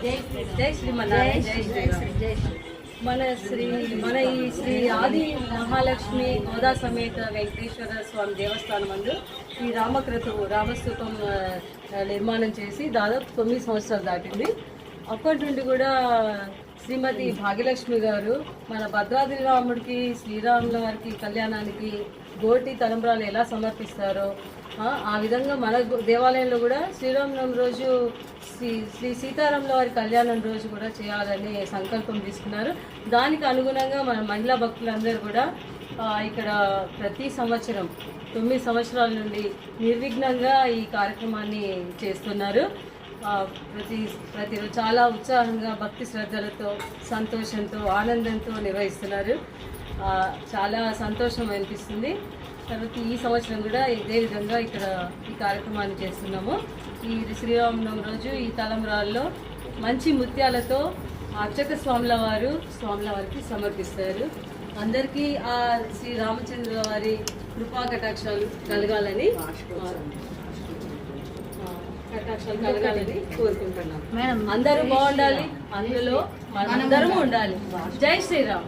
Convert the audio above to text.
జై శ్రీమన్నారాయణ. జై శ్రీరామ్. మన ఈ శ్రీ ఆది మహాలక్ష్మి గోదా సమేత వెంకటేశ్వర స్వామి దేవస్థానం నందు ఈ రామక్రతువు రామస్తూపం నిర్మాణం చేసి దాదాపు 9 సంవత్సరాలు దాటింది. అప్పటి నుండి కూడా శ్రీమతి భాగ్యలక్ష్మి గారు మన భద్రాద్రి రాముడికి శ్రీరాముల వారికి కళ్యాణానికి గోటి తలంబ్రాలు ఎలా సమర్పిస్తారో ఆ విధంగా మన దేవాలయంలో కూడా శ్రీరామనవమి రోజు శ్రీ సీతారాముల వారి కళ్యాణం రోజు కూడా చేయాలని సంకల్పం తీసుకున్నారు. దానికి అనుగుణంగా మన మహిళా భక్తులందరూ కూడా ఇక్కడ ప్రతి సంవత్సరం 9 సంవత్సరాల నుండి నిర్విఘ్నంగా ఈ కార్యక్రమాన్ని చేస్తున్నారు. ప్రతిరోజు చాలా ఉత్సాహంగా భక్తి శ్రద్ధలతో సంతోషంతో ఆనందంతో నిర్వహిస్తున్నారు. చాలా సంతోషం అనిపిస్తుంది. తర్వాత ఈ సంవత్సరం కూడా ఇదే విధంగా ఇక్కడ ఈ కార్యక్రమాన్ని చేస్తున్నాము. ఈ శ్రీరామనవమి రోజు ఈ తలంబ్రాల్లో మంచి ముత్యాలతో అర్చక స్వాముల వారికి సమర్పిస్తారు. అందరికీ ఆ శ్రీ రామచంద్ర వారి కృపా కటాక్షాలు కలగాలని కోరుకుంటున్నాం. అందరూ బాగుండాలి, అందులో మనందరము ఉండాలి. జై శ్రీరామ్.